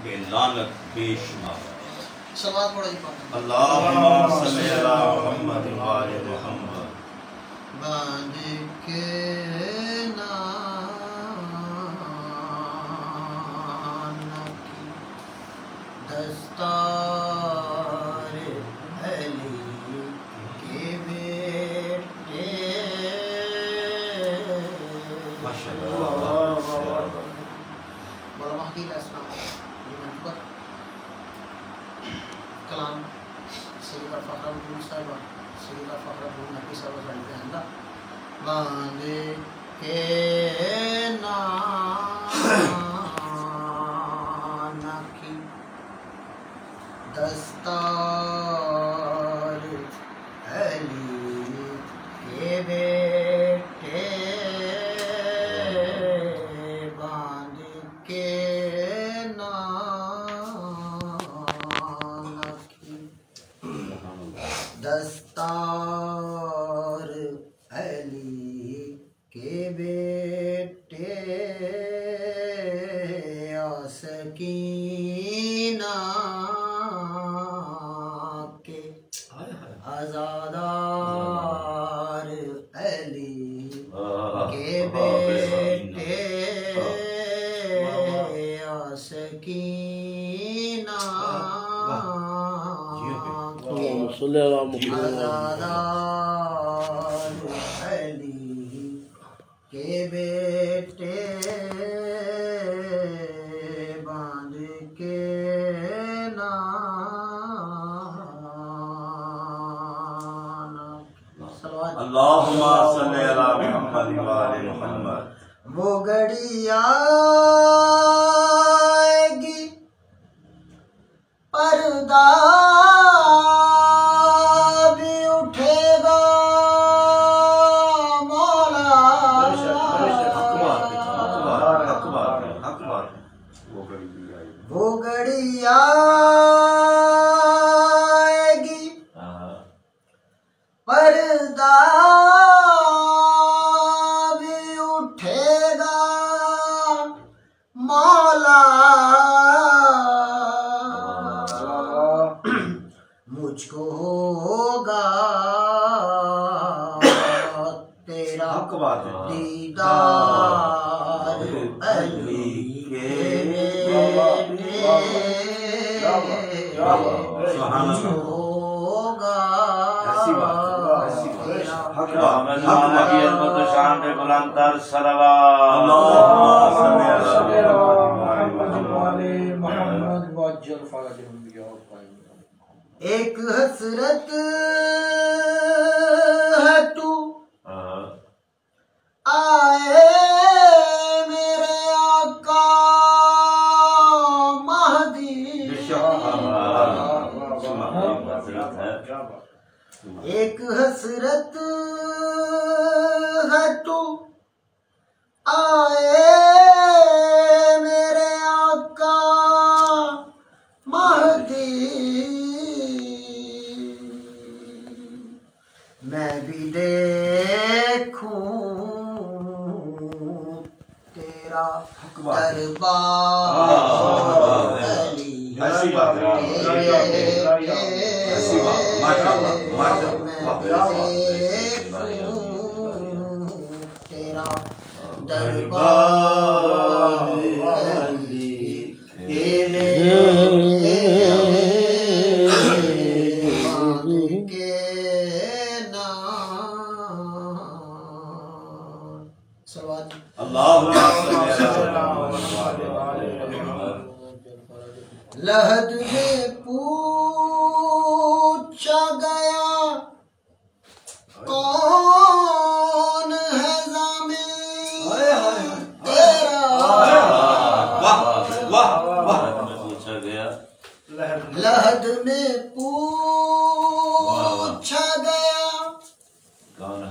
पे लानत बेशुमार। सलात पढ़ो जी। अल्लाहुम्मा सल्ली अला मुहम्मद व आले मुहम्मद। बांध के नाना की दस्तार अली के बेटे। माशाअल्लाह। बोलो महदी अस्सलाम वालेकुम। कलाम सैयद फखरुद्दीन साहब सैयद फखरुद्दीन नबी साहब अल्लाह बांध के नाना की दस्तार अली के बेटे। बांध के नाना की दस्तार अली के बेटे। सकीना के आज़ादार अली के बेटे। सकीना के आज़ादार अली के बेटे। बांध के नाना। अल्लाहुम्मा सल्ली अला मुहम्मद व आले मुहम्मद। वो घड़ी आएगी पर्दा भी उठेगा मौला। वो घड़ी आएगी पर्दा भी उठेगा मौला। मुझको होगा तेरा दीदार अली के बेटे। मुझको होगा एक हसरत है तू आए मेरे आका महदी। एक हसरत है तू आए मेरे आका महदी। मैं भी देखूं तेरा दरबार अली ऐसी बात है। ऐसी बात माशाअल्लाह तेरा दरबार अली के लहद में पूछा गया कौन है ज़ामिल तेरा। पूछा गया लहद में पूछा गया कौन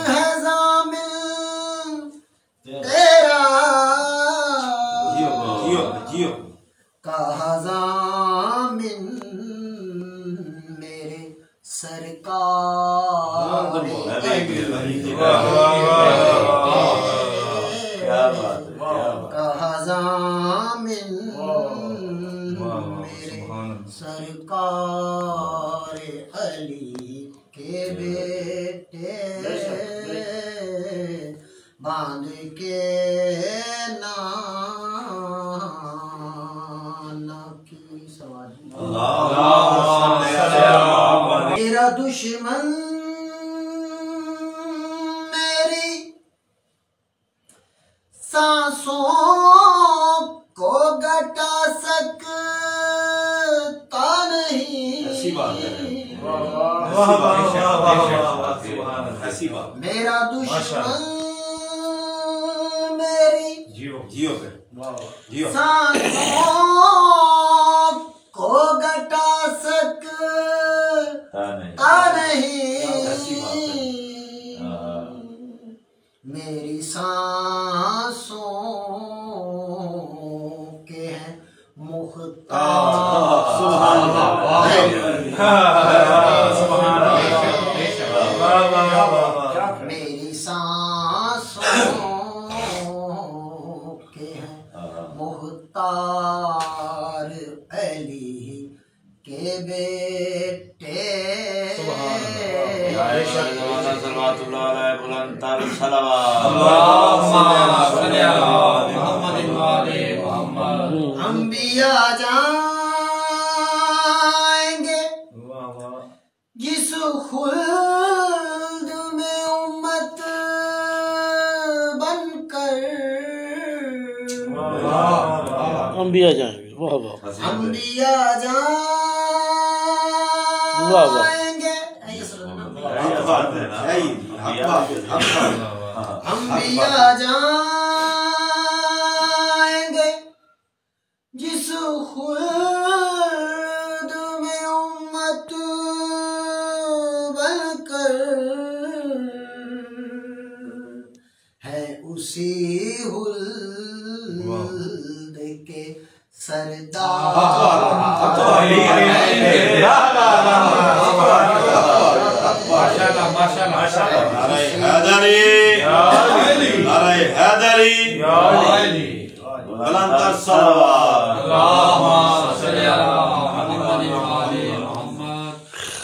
है ज़ामिल तेरा। जियो कहा ज़ामिल मेरे सरकार। कहा ज़ामिन मेरे सरकार अली के बेटे बांध के नाना की सवारी मेरा दुश्मन मेरी सांसों को घटा सकता नहीं। ऐसी बात है। ऐसी बात मेरा दुश्मन मेरी जियो पे जियो सांसों को घटा सकता नहीं। मेरी सांसों के हैं मुख्तार। सुभान अल्लाह। मेरी सांसों के हैं मुख्तार अली के बेटे। अंबिया जाएंगे जिस खुल्द में उम्मत बनकर। अंबिया जाएंगे। वाह वाह। अंबिया जाएंगे अंबिया जाएंगे जिस खुल्द में उम्मत बनकर। है उसी हुल्द के सरदार।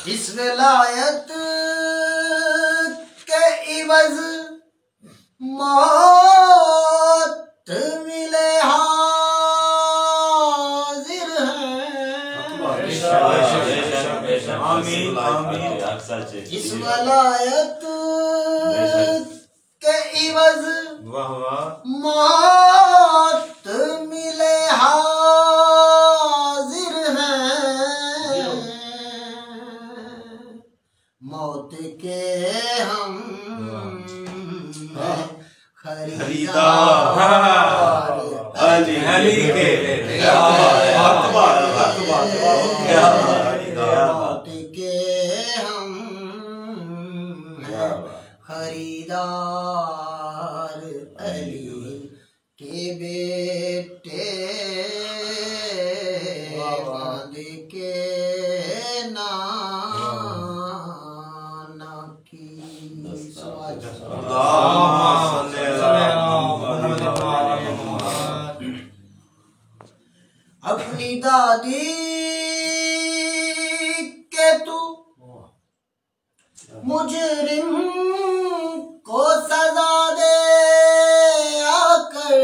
इस विलायत के इवज़ मौत मिले हाजिर है। इस विलायत के इवज़ मौत मिले हाजिर है। मौत के हम खरीदार अली के मौत के हम खरीदार अली के बेटे बांध के नाना की अपनी दादी के तू मुजरिम को सजा दे आकर।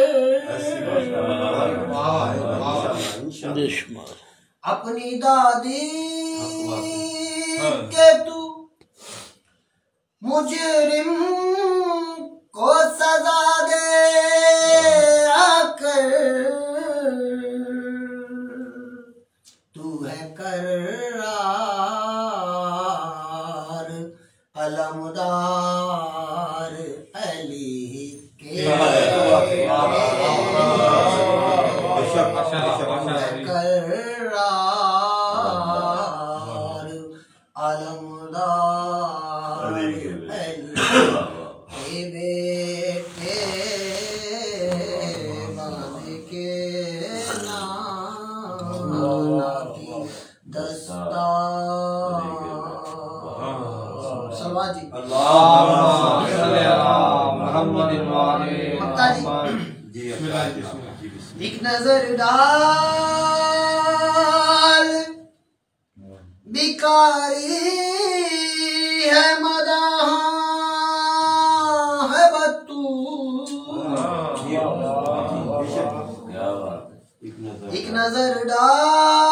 अपनी दादी के तू मुजरिम को सजा दे आकर। तू है कर्रार अलमदार अली के कर्रार अलमदार अली के बेटे एक नजर डाल बिकारी है मदाह है बतू क्या बात है। एक नजर डाल